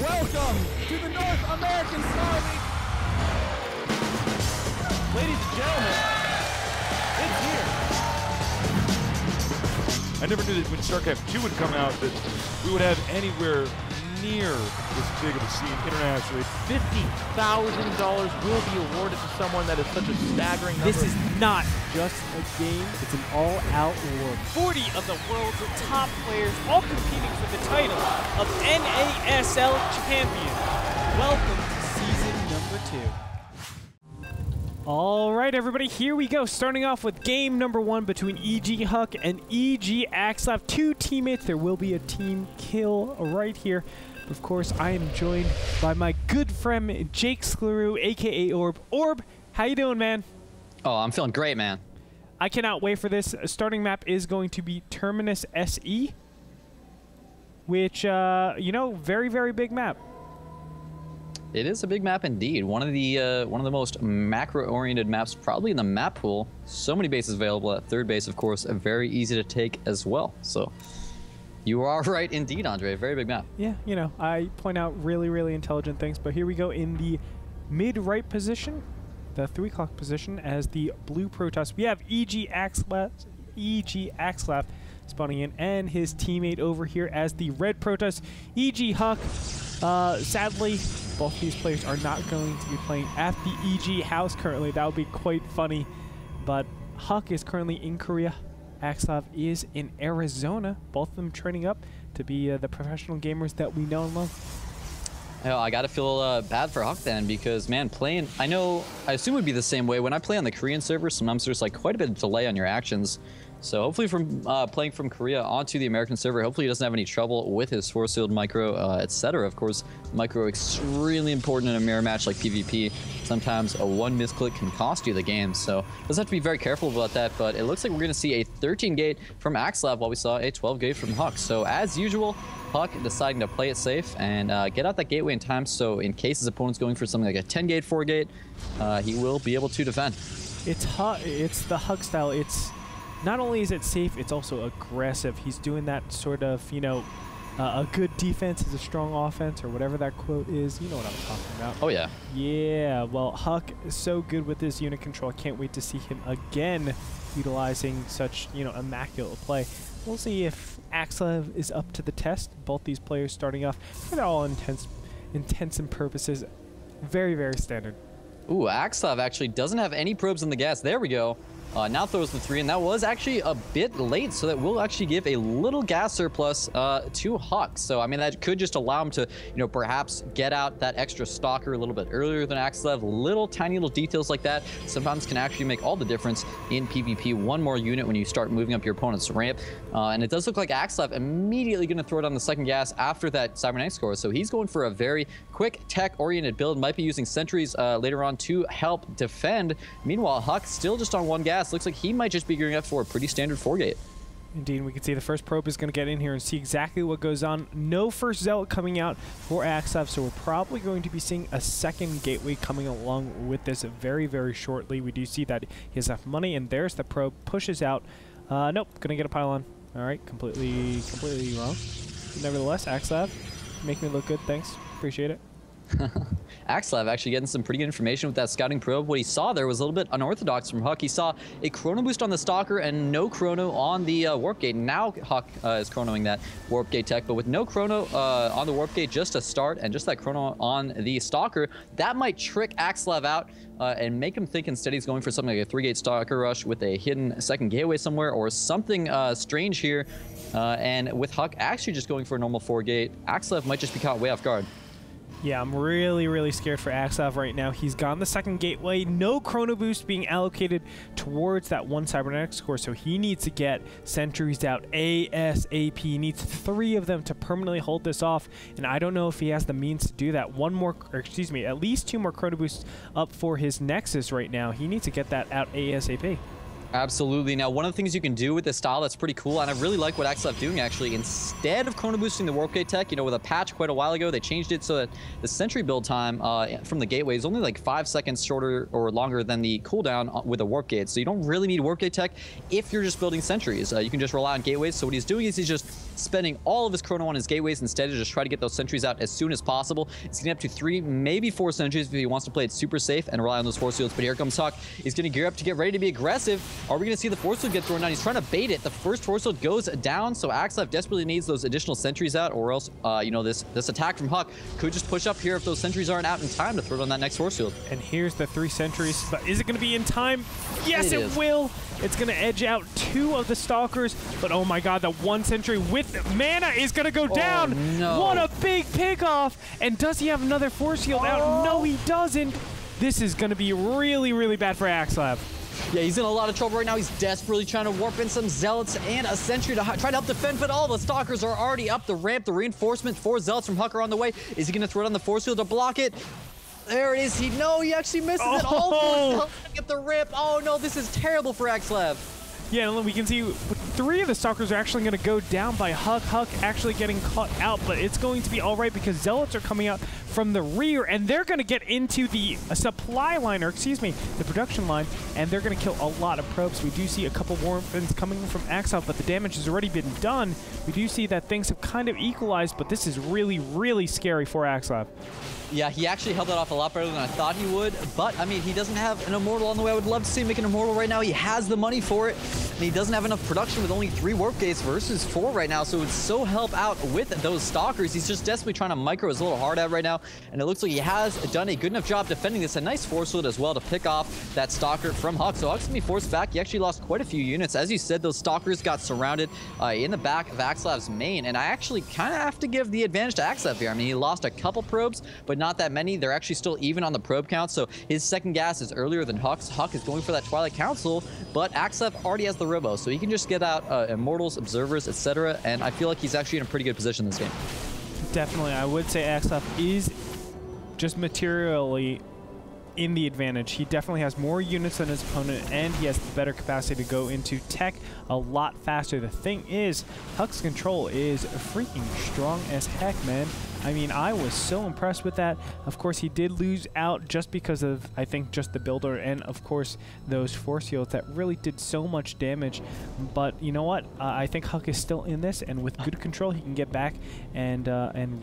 Welcome to the North American Star League. Ladies and gentlemen, it's here. I never knew that when Starcraft 2 would come out that we would have anywhere near this big of a scene internationally. $50,000 will be awarded to someone that is such a staggering number. This is not just a game, it's an all-out war. 40 of the world's top players all competing for the title of NASL champion. Welcome to season number 2. All right, everybody, here we go. Starting off with game number 1 between EG HuK and EG Axslav. Two teammates. There will be a team kill right here. Of course, I am joined by my good friend Jake Skleru, aka Orb. Orb, how you doing, man? Oh, I'm feeling great, man. I cannot wait for this. Starting map is going to be Terminus SE, which, you know, very, very big map. It is a big map indeed. One of the most macro-oriented maps probably in the map pool. So many bases available at third base, of course, very easy to take as well. So you are right indeed, Andre. Very big map. Yeah, you know, I point out really, really intelligent things. But here we go in the mid-right position, the 3 o'clock position as the blue Protoss. We have EG Axslav spawning in, and his teammate over here as the red Protoss, EG HuK. Sadly, both these players are not going to be playing at the EG house currently. That would be quite funny. But HuK is currently in Korea. Axslav is in Arizona. Both of them training up to be the professional gamers that we know and love. Oh, I gotta feel bad for HuK then, because man, playing, I assume it would be the same way when I play on the Korean server. Sometimes there's like quite a bit of delay on your actions. So hopefully from playing from Korea onto the American server, hopefully he doesn't have any trouble with his force field micro, etc. Of course, micro extremely important in a mirror match like PvP. Sometimes a one misclick can cost you the game, so let's have to be very careful about that. But it looks like we're going to see a 13 gate from Axslav while we saw a 12 gate from HuK. So as usual, HuK deciding to play it safe and get out that gateway in time, so in case his opponent's going for something like a 10 gate, 4 gate, he will be able to defend. It's the HuK style. It's not only is it safe, it's also aggressive. He's doing that sort of, you know, a good defense is a strong offense, or whatever that quote is. You know what I'm talking about. Oh, yeah. Yeah, well, HuK is so good with his unit control. I can't wait to see him again utilizing such, you know, immaculate play. We'll see if Axslav is up to the test. Both these players starting off, they're all intents and purposes, very, very standard. Ooh, Axslav actually doesn't have any probes in the gas. There we go. Now throws the 3, and that was actually a bit late, so that will actually give a little gas surplus to HuK. So, I mean, that could just allow him to, you know, perhaps get out that extra stalker a little bit earlier than Axslav. Little, tiny little details like that sometimes can actually make all the difference in PvP. One more unit when you start moving up your opponent's ramp. And it does look like Axslav immediately going to throw down the second gas after that cybernetic score. So he's going for a very quick, tech-oriented build. Might be using sentries later on to help defend. Meanwhile, HuK still just on 1 gas. Looks like he might just be gearing up for a pretty standard 4 gate. Indeed, we can see the first probe is going to get in here and see exactly what goes on. No first zealot coming out for Axslav, so we're probably going to be seeing a second gateway coming along with this very, very shortly. We do see that he has enough money, and there's the probe. Pushes out. Nope, going to get a pylon. All right, completely wrong. Nevertheless, Axslav, make me look good. Thanks. Appreciate it. Axslav actually getting some pretty good information with that scouting probe. What he saw there was a little bit unorthodox from HuK. He saw a chrono boost on the stalker and no chrono on the warp gate. Now HuK is chronoing that warp gate tech, but with no chrono on the warp gate, just a start and just that chrono on the stalker, that might trick Axslav out and make him think instead he's going for something like a 3 gate stalker rush with a hidden second gateway somewhere or something strange here. And with HuK actually just going for a normal 4 gate, Axslav might just be caught way off guard. Yeah, I'm really, really scared for Axslav right now. He's gone the second gateway. No chrono boost being allocated towards that 1 cybernetic score, so he needs to get sentries out ASAP. He needs 3 of them to permanently hold this off, and I don't know if he has the means to do that. At least 2 more chrono boosts up for his Nexus right now. He needs to get that out ASAP. Absolutely. Now, one of the things you can do with this style that's pretty cool, and I really like what Axslav doing actually, instead of chrono boosting the warp gate tech, you know, with a patch quite a while ago, they changed it so that the sentry build time from the gateway is only like 5 seconds shorter or longer than the cooldown with a warp gate. So you don't really need warp gate tech if you're just building sentries. You can just rely on gateways. So what he's doing is he's just spending all of his chrono on his gateways instead to just try to get those sentries out as soon as possible. It's getting up to 3, maybe 4 sentries if he wants to play it super safe and rely on those force fields. But here comes HuK. He's going to gear up to get ready to be aggressive. Are we going to see the force field get thrown down? He's trying to bait it. The first force field goes down, so Axslav desperately needs those additional sentries out, or else, you know, this attack from HuK could just push up here if those sentries aren't out in time to throw it on that next force field. And here's the 3 sentries, but is it going to be in time? Yes, it will. It's going to edge out 2 of the Stalkers, but oh my god, the 1 sentry with mana is going to go down. No. What a big pick off. And does he have another force field out? No, he doesn't. This is going to be really, really bad for Axslav. Yeah, he's in a lot of trouble right now. He's desperately trying to warp in some Zealots and a Sentry to try to help defend, but all the Stalkers are already up the ramp. The reinforcement for Zealots from HuK are on the way. Is he going to throw it on the force field to block it? There it is. He actually misses it. All 4 Zealots get the ramp. Oh no, this is terrible for Axslav. Yeah, and we can see 3 of the Stalkers are actually going to go down by HuK. HuK actually getting caught out, but it's going to be all right because Zealots are coming out from the rear, and they're going to get into the supply line, or excuse me, the production line, and they're going to kill a lot of probes. We do see a couple war weapons coming from Axslav, but the damage has already been done. We do see that things have kind of equalized, but this is really, really scary for Axslav. Yeah, he actually held that off a lot better than I thought he would, but I mean, he doesn't have an Immortal on the way. I would love to see him make an Immortal right now. He has the money for it, and he doesn't have enough production with only 3 warp gates versus 4 right now, so it would so help out with those Stalkers. He's just desperately trying to micro his little heart out right now, and it looks like he has done a good enough job defending this. A nice force field as well to pick off that Stalker from HuK. So HuK's gonna be forced back. He actually lost quite a few units. As you said, those Stalkers got surrounded in the back of Axslav's main, and I actually kind of have to give the advantage to Axslav here. I mean, he lost a couple probes, but not that many. They're actually still even on the probe count, so his second gas is earlier than HuK's. HuK is going for that Twilight Council, but Axslav already has the Robo, so he can just get out Immortals, Observers, etc., and I feel like he's actually in a pretty good position in this game. Definitely, I would say Axslav is just materially in the advantage. He definitely has more units than his opponent, and he has the better capacity to go into tech a lot faster. The thing is, HuK's control is freaking strong as heck, man. I mean, I was so impressed with that. Of course, he did lose out just because of, I think, just the builder and, of course, those force fields that really did so much damage. But you know what? I think HuK is still in this, and with good control, he can get back and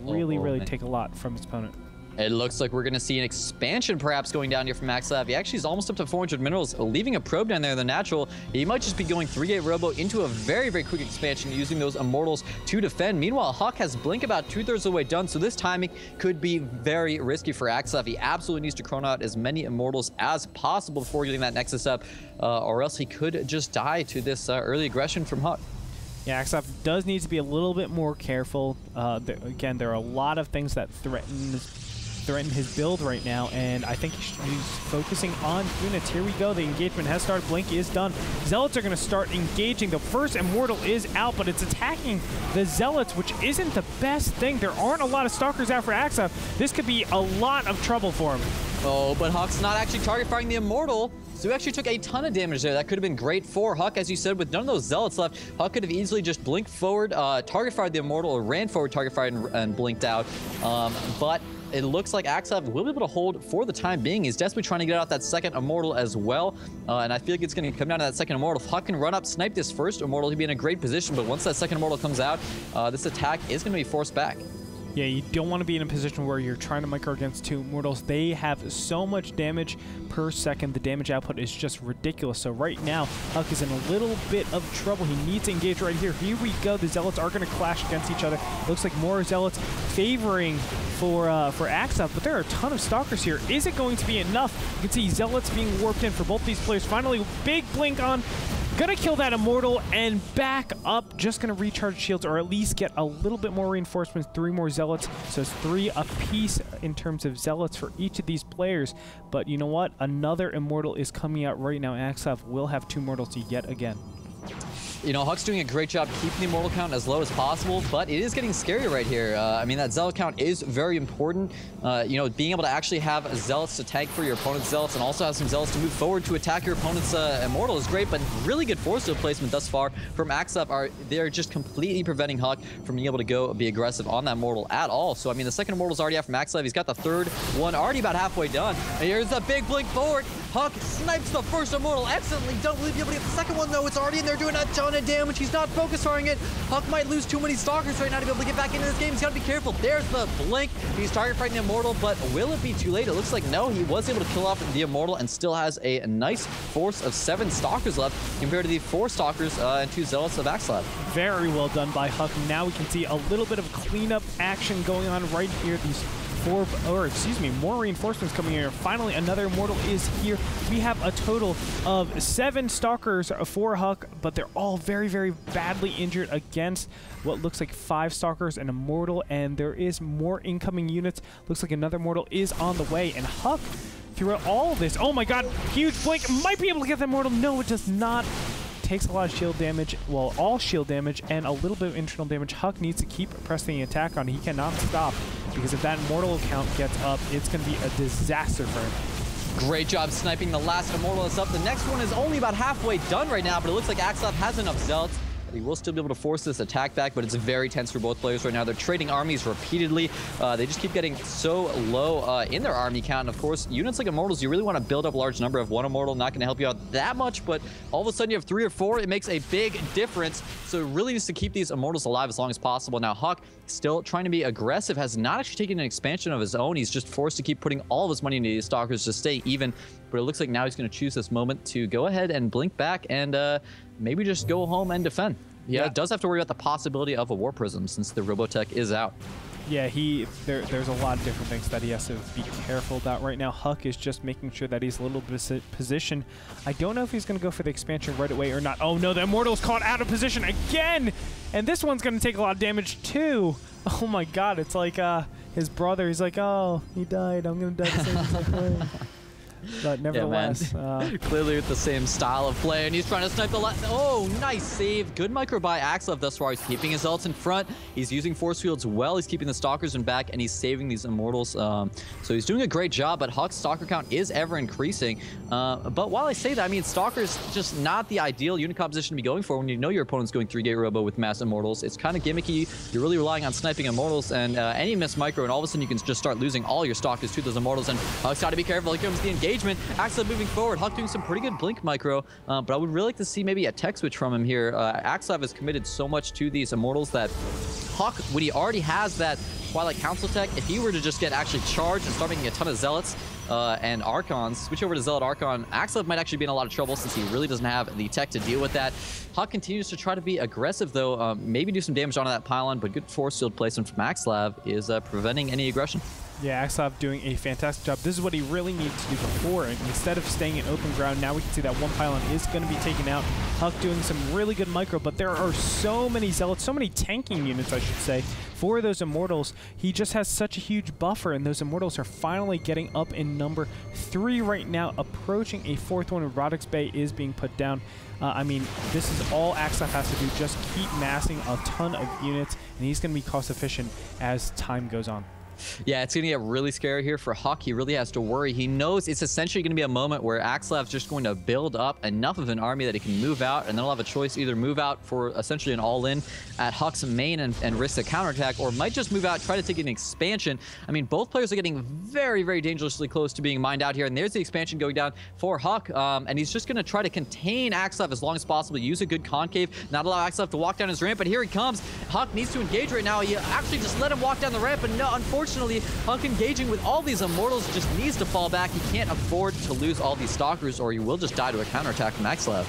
really take a lot from his opponent. It looks like we're going to see an expansion perhaps going down here from Axslav. He actually is almost up to 400 minerals, leaving a probe down there in the natural. He might just be going 3-gate Robo into a very, very quick expansion using those Immortals to defend. Meanwhile, HuK has Blink about 2/3 of the way done, so this timing could be very risky for Axslav. He absolutely needs to chrono out as many Immortals as possible before getting that Nexus up, or else he could just die to this early aggression from HuK. Yeah, Axslav does need to be a little bit more careful. Again, there are a lot of things that threaten his build right now, and I think he's focusing on units. Here we go. The engagement has started. Blink is done. Zealots are going to start engaging. The first Immortal is out, but it's attacking the Zealots, which isn't the best thing. There aren't a lot of Stalkers out for Axslav. This could be a lot of trouble for him. Oh, but HuK's not actually target firing the Immortal, so he actually took a ton of damage there. That could have been great for HuK, as you said, with none of those Zealots left. HuK could have easily just blinked forward, target fired the Immortal, or ran forward, target fired, and blinked out. But it looks like Axslav will be able to hold for the time being. He's desperately trying to get out that second Immortal as well, and I feel like it's going to come down to that second Immortal. If HuK can run up, snipe this first Immortal, he'd be in a great position, but once that second Immortal comes out, this attack is going to be forced back. Yeah, you don't want to be in a position where you're trying to micro against 2 Immortals. They have so much damage per second. The damage output is just ridiculous. So right now, HuK is in a little bit of trouble. He needs to engage right here. Here we go. The Zealots are going to clash against each other. Looks like more Zealots favoring for Axslav, but there are a ton of Stalkers here. Is it going to be enough? You can see Zealots being warped in for both these players. Finally, big blink on. Gonna kill that Immortal and back up. Just gonna recharge shields, or at least get a little bit more reinforcements. 3 more Zealots, so it's 3 apiece in terms of Zealots for each of these players. But you know what? Another Immortal is coming out right now. Axslav will have 2 Immortals yet again. You know, HuK's doing a great job keeping the Immortal count as low as possible, but it is getting scary right here. I mean, that Zealot count is very important. You know, being able to actually have Zealots to tank for your opponent's Zealots and also have some Zealots to move forward to attack your opponent's Immortal is great, but really good force field placement thus far from Axslav. They're just completely preventing HuK from being able to go be aggressive on that Immortal at all. So, I mean, the second Immortal's already out from Axslav. He's got the third one already about halfway done. And here's the big blink forward. HuK snipes the first Immortal excellently. Don't believe you'll be able to get the second one, though. It's already in there doing a ton of damage. He's not focus firing it. HuK might lose too many Stalkers right now to be able to get back into this game. He's got to be careful. There's the blink. He's target fighting the Immortal, but will it be too late? It looks like no. He was able to kill off the Immortal and still has a nice force of 7 Stalkers left compared to the 4 Stalkers and 2 Zealots of Axslav. Very well done by HuK. Now we can see a little bit of cleanup action going on right here. These more reinforcements coming here. Finally, another Immortal is here. We have a total of 7 Stalkers for HuK, but they're all very, very badly injured against what looks like 5 Stalkers and Immortal, and there is more incoming units. Looks like another Immortal is on the way, and HuK, throughout all of this, oh my god, huge blink, might be able to get the Immortal. No, it does not. Takes a lot of shield damage, well, all shield damage and a little bit of internal damage. HuK needs to keep pressing the attack on. He cannot stop, because if that Immortal count gets up, it's going to be a disaster for him. Great job sniping the last Immortal that's up. The next one is only about halfway done right now, but it looks like Axslav has enough Zealots. He will still be able to force this attack back, but it's very tense for both players right now. They're trading armies repeatedly. They just keep getting so low in their army count. And of course, units like Immortals, you really want to build up a large number of one Immortal. Not going to help you out that much, but all of a sudden you have 3 or 4. It makes a big difference. So it really needs to keep these Immortals alive as long as possible. Now, HuK, still trying to be aggressive, has not actually taken an expansion of his own. He's just forced to keep putting all of his money into these Stalkers to stay even. But it looks like now he's going to choose this moment to go ahead and blink back and maybe just go home and defend. Yeah, it does have to worry about the possibility of a War Prism since the Robotech is out. Yeah, there's a lot of different things that he has to be careful about right now. HuK is just making sure that he's a little bit positioned. I don't know if he's going to go for the expansion right away or not. Oh no, the Immortal's caught out of position again! And this one's going to take a lot of damage too. Oh my god, it's like his brother. He's like, oh, he died. I'm going to die the same exact way. But nevertheless, clearly with the same style of play, and he's trying to snipe the last. Oh, nice save. Good micro by Axslav thus far. He's keeping his ults in front. He's using force fields well. He's keeping the Stalkers in back, and he's saving these Immortals. So he's doing a great job, but HuK's Stalker count is ever increasing. But while I say that, I mean, Stalker's just not the ideal unit composition to be going for when you know your opponent's going 3-gate Robo with mass Immortals. It's kind of gimmicky. You're really relying on sniping Immortals, and any miss micro, and all of a sudden you can just start losing all your Stalkers to those Immortals, and HuK's got to be careful. Here comes the engagement. Axslav moving forward. HuK doing some pretty good blink micro, but I would really like to see maybe a tech switch from him here. Axslav has committed so much to these Immortals that HuK, when he already has that Twilight Council tech, if he were to just get actually charged and start making a ton of Zealots and Archons, switch over to Zealot Archon, Axslav might actually be in a lot of trouble since he really doesn't have the tech to deal with that. HuK continues to try to be aggressive though, maybe do some damage onto that pylon, but good force field placement from Axslav is preventing any aggression. Yeah, Axslav doing a fantastic job. This is what he really needed to do before. And instead of staying in open ground, now we can see that one pylon is going to be taken out. HuK doing some really good micro, but there are so many Zealots, so many tanking units, I should say, for those Immortals. He just has such a huge buffer, and those Immortals are finally getting up in number 3 right now, approaching a 4th one. Rodix Bay is being put down. I mean, this is all Axslav has to do, just keep massing a ton of units, and he's going to be cost efficient as time goes on. Yeah, it's going to get really scary here for HuK. He really has to worry. He knows it's essentially going to be a moment where Axslav's just going to build up enough of an army that he can move out, and then he'll have a choice, either move out for essentially an all-in at HuK's main and risk a counterattack, or might just move out, try to take an expansion. I mean, both players are getting very, very dangerously close to being mined out here, and there's the expansion going down for HuK, and he's just going to try to contain Axslav as long as possible, use a good concave, not allow Axslav to walk down his ramp, but here he comes. HuK needs to engage right now. He actually just let him walk down the ramp, but no, unfortunately, HuK engaging with all these Immortals just needs to fall back. He can't afford to lose all these Stalkers, or he will just die to a counterattack from Axslav.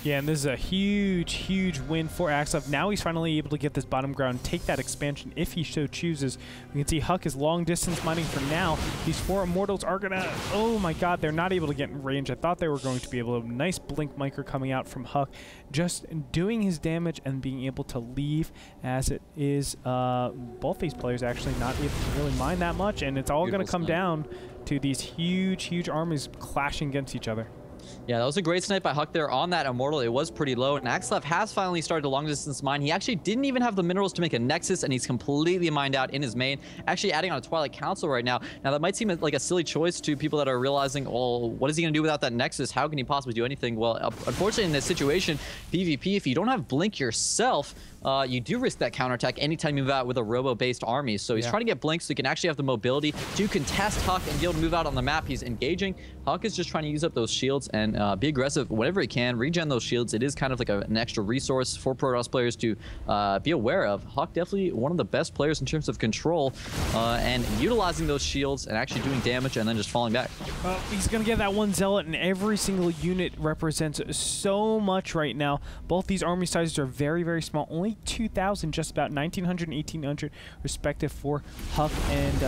Yeah, and this is a huge, huge win for Axslav. Now he's finally able to get this bottom ground, take that expansion if he so chooses. We can see HuK is long distance mining for now. These 4 Immortals are gonna, oh my god, they're not able to get in range. I thought they were going to be able to. Nice blink micro coming out from HuK, just doing his damage and being able to leave, as it is both these players actually not able to really mine that much, and it's all gonna come down to these huge, huge armies clashing against each other. Yeah, that was a great snipe by HuK there on that Immortal. It was pretty low, and Axslav has finally started a long-distance mine. He actually didn't even have the minerals to make a Nexus, and he's completely mined out in his main, actually adding on a Twilight Council right now. Now, that might seem like a silly choice to people that are realizing, well, what is he going to do without that Nexus? How can he possibly do anything? Well, unfortunately, in this situation, PvP, if you don't have Blink yourself, you do risk that counterattack anytime you move out with a robo-based army. So he's trying to get Blink so he can actually have the mobility to contest HuK and be able to move out on the map. He's engaging. HuK is just trying to use up those shields and be aggressive whenever he can. Regen those shields. It is kind of like an extra resource for Protoss players to be aware of. HuK definitely one of the best players in terms of control and utilizing those shields and actually doing damage and then just falling back. He's going to get that one Zealot, and every single unit represents so much right now. Both these army sizes are very, very small. Only 2,000, just about 1,900 and 1,800 respective for HuK and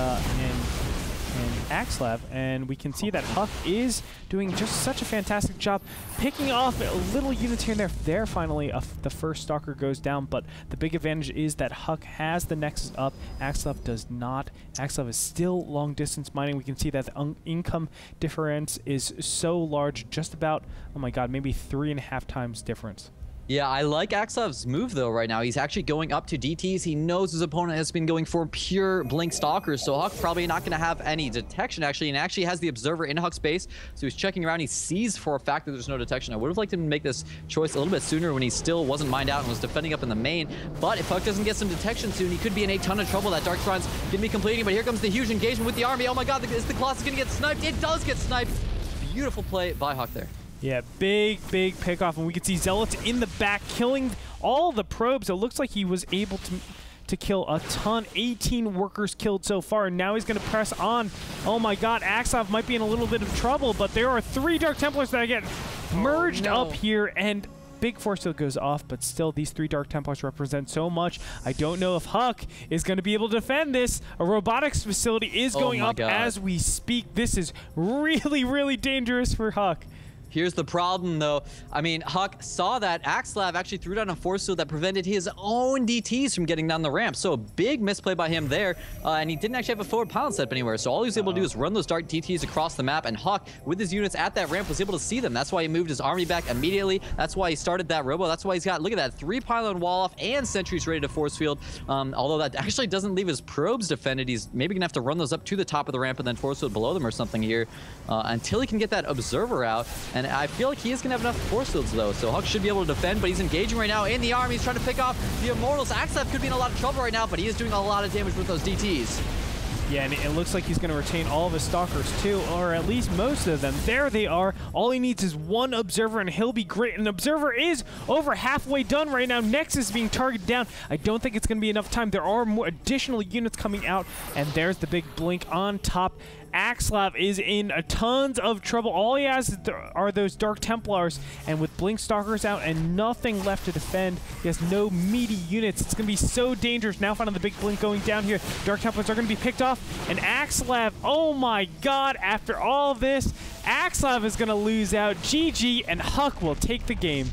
Axslav, and we can see that HuK is doing just such a fantastic job picking off little units here and there. There finally the first Stalker goes down, but the big advantage is that HuK has the Nexus up. Axslav does not. Axslav is still long distance mining. We can see that the income difference is so large, just about, oh my god, maybe 3.5 times difference. Yeah, I like Axslav's move, though, right now. He's actually going up to DTs. He knows his opponent has been going for pure Blink Stalkers, so HuK probably not going to have any detection, actually, and actually has the Observer in HuK's base, so he's checking around. He sees for a fact that there's no detection. I would have liked him to make this choice a little bit sooner when he still wasn't mined out and was defending up in the main, but if HuK doesn't get some detection soon, he could be in a ton of trouble. That Dark Shrine's going to be completing, but here comes the huge engagement with the army. Oh my god, is the Colossus going to get sniped? It does get sniped. Beautiful play by HuK there. Yeah, big pick-off, and we can see Zealots in the back killing all the probes. It looks like he was able to kill a ton. 18 workers killed so far, and now he's going to press on. Oh my god, Axslav might be in a little bit of trouble, but there are 3 Dark Templars that get merged up here, and big force field goes off, but still these 3 Dark Templars represent so much. I don't know if HuK is going to be able to defend this. A robotics facility is going up as we speak. This is really, really dangerous for HuK. Here's the problem, though. I mean, HuK saw that Axslav actually threw down a force field that prevented his own DTs from getting down the ramp. So a big misplay by him there, and he didn't actually have a forward pylon set up anywhere. So all he was able to do is run those dark DTs across the map, and HuK, with his units at that ramp, was able to see them. That's why he moved his army back immediately. That's why he started that robo. That's why he's got, look at that, 3 pylon wall off and sentries ready to force field. Although that actually doesn't leave his probes defended. He's maybe gonna have to run those up to the top of the ramp and then force field below them or something here until he can get that observer out. And I feel like he is going to have enough force fields, though, so HuK should be able to defend, but he's engaging right now in the army. He's trying to pick off the Immortals. Axslav could be in a lot of trouble right now, but he is doing a lot of damage with those DTs. Yeah, and it looks like he's going to retain all of his Stalkers, too, or at least most of them. There they are. All he needs is 1 Observer, and he'll be great. And Observer is over halfway done right now. Nexus is being targeted down. I don't think it's going to be enough time. There are more additional units coming out, and there's the big blink on top. Axslav is in tons of trouble. All he has are those Dark Templars, and with Blink Stalkers out and nothing left to defend, he has no meaty units. It's going to be so dangerous. Now finally the big blink going down here. Dark Templars are going to be picked off, and Axslav, oh my god, after all of this, Axslav is going to lose out. GG, and HuK will take the game.